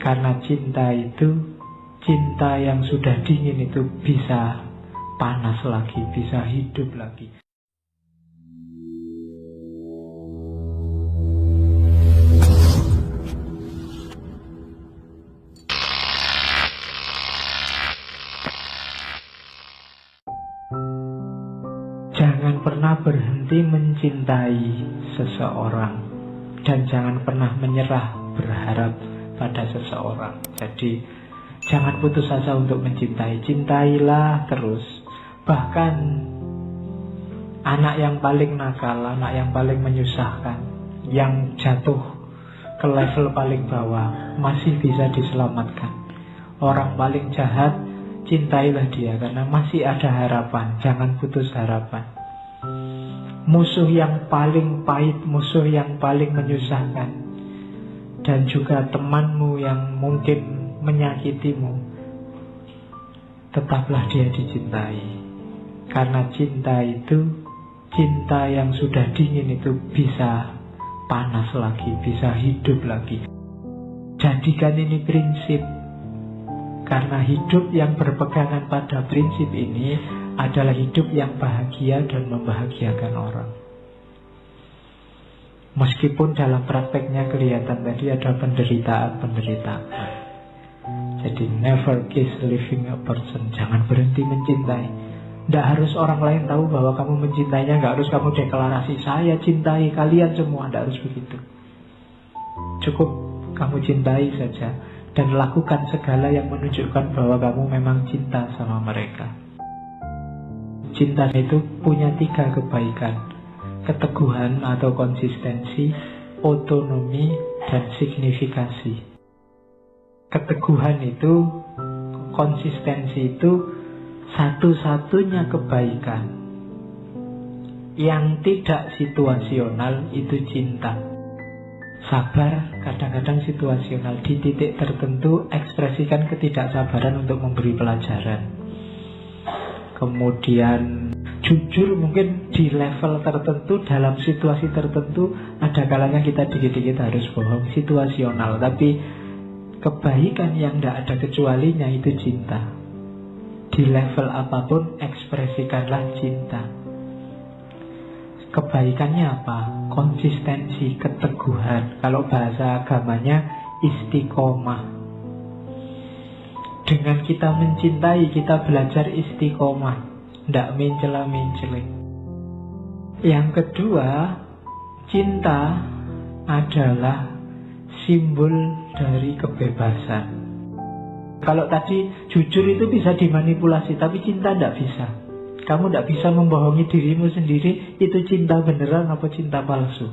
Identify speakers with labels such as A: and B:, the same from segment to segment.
A: Karena cinta itu, cinta yang sudah dingin itu bisa panas lagi, bisa hidup lagi. Jangan pernah berhenti mencintai seseorang, dan jangan pernah menyerah berharap pada seseorang. Jadi jangan putus asa untuk mencintai. Cintailah terus. Bahkan anak yang paling nakal, anak yang paling menyusahkan, yang jatuh ke level paling bawah, masih bisa diselamatkan. Orang paling jahat, cintailah dia karena masih ada harapan. Jangan putus harapan. Musuh yang paling pahit, musuh yang paling menyusahkan, dan juga temanmu yang mungkin menyakitimu, tetaplah dia dicintai. Karena cinta itu, cinta yang sudah dingin itu bisa panas lagi, bisa hidup lagi. Jadikan ini prinsip. Karena hidup yang berpegangan pada prinsip ini adalah hidup yang bahagia dan membahagiakan orang. Meskipun dalam prakteknya kelihatan tadi ada penderitaan. Jadi never kiss leaving a person. Jangan berhenti mencintai. Tidak harus orang lain tahu bahwa kamu mencintainya. Tidak harus kamu deklarasi, saya cintai kalian semua. Tidak harus begitu. Cukup kamu cintai saja, dan lakukan segala yang menunjukkan bahwa kamu memang cinta sama mereka. Cinta itu punya 3 kebaikan: keteguhan atau konsistensi, otonomi, dan signifikasi. Keteguhan itu, konsistensi itu satu-satunya kebaikan yang tidak situasional, itu cinta. Sabar kadang-kadang situasional. Di titik tertentu ekspresikan ketidaksabaran untuk memberi pelajaran. Kemudian jujur mungkin di level tertentu, dalam situasi tertentu, ada kalanya kita dikit-dikit harus bohong, situasional. Tapi kebaikan yang tidak ada kecualinya itu cinta. Di level apapun ekspresikanlah cinta. Kebaikannya apa? Konsistensi, keteguhan. Kalau bahasa agamanya istiqomah. Dengan kita mencintai, kita belajar istiqomah, tidak mencela-mencela. Yang kedua, cinta adalah simbol dari kebebasan. Kalau tadi jujur itu bisa dimanipulasi, tapi cinta tidak bisa. Kamu tidak bisa membohongi dirimu sendiri, itu cinta beneran apa cinta palsu.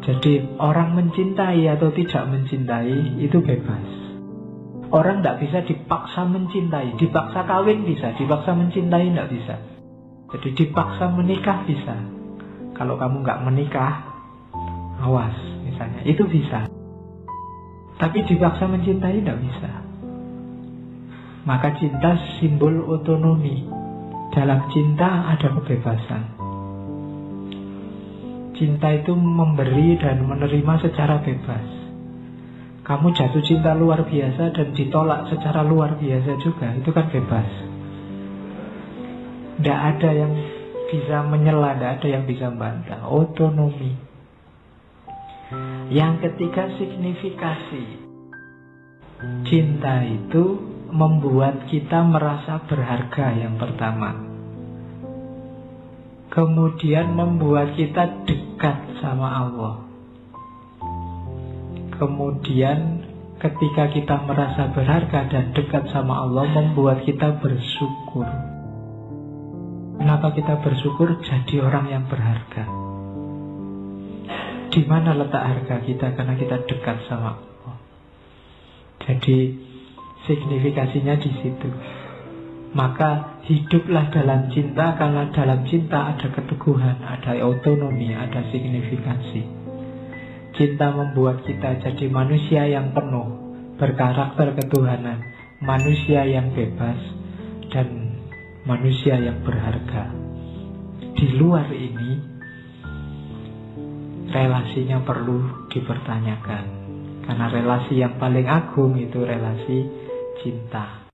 A: Jadi orang mencintai atau tidak mencintai itu bebas. Orang tidak bisa dipaksa mencintai. Dipaksa kawin bisa, dipaksa mencintai tidak bisa. Jadi dipaksa menikah bisa. Kalau kamu nggak menikah, awas misalnya, itu bisa. Tapi dipaksa mencintai tidak bisa. Maka cinta simbol otonomi. Dalam cinta ada kebebasan. Cinta itu memberi dan menerima secara bebas. Kamu jatuh cinta luar biasa dan ditolak secara luar biasa juga, itu kan bebas. Tidak ada yang bisa menyela, tidak ada yang bisa membantah. Otonomi. Yang ketiga, signifikasi. Cinta itu membuat kita merasa berharga yang pertama. Kemudian membuat kita dekat sama Allah. Kemudian ketika kita merasa berharga dan dekat sama Allah, membuat kita bersyukur. Kenapa kita bersyukur? Jadi orang yang berharga. Di mana letak harga kita? Karena kita dekat sama Allah. Jadi signifikasinya di situ. Maka hiduplah dalam cinta, karena dalam cinta ada keteguhan, ada otonomi, ada signifikasi. Cinta membuat kita jadi manusia yang penuh, berkarakter ketuhanan, manusia yang bebas, dan manusia yang berharga. Di luar ini, relasinya perlu dipertanyakan. Karena relasi yang paling agung itu relasi cinta.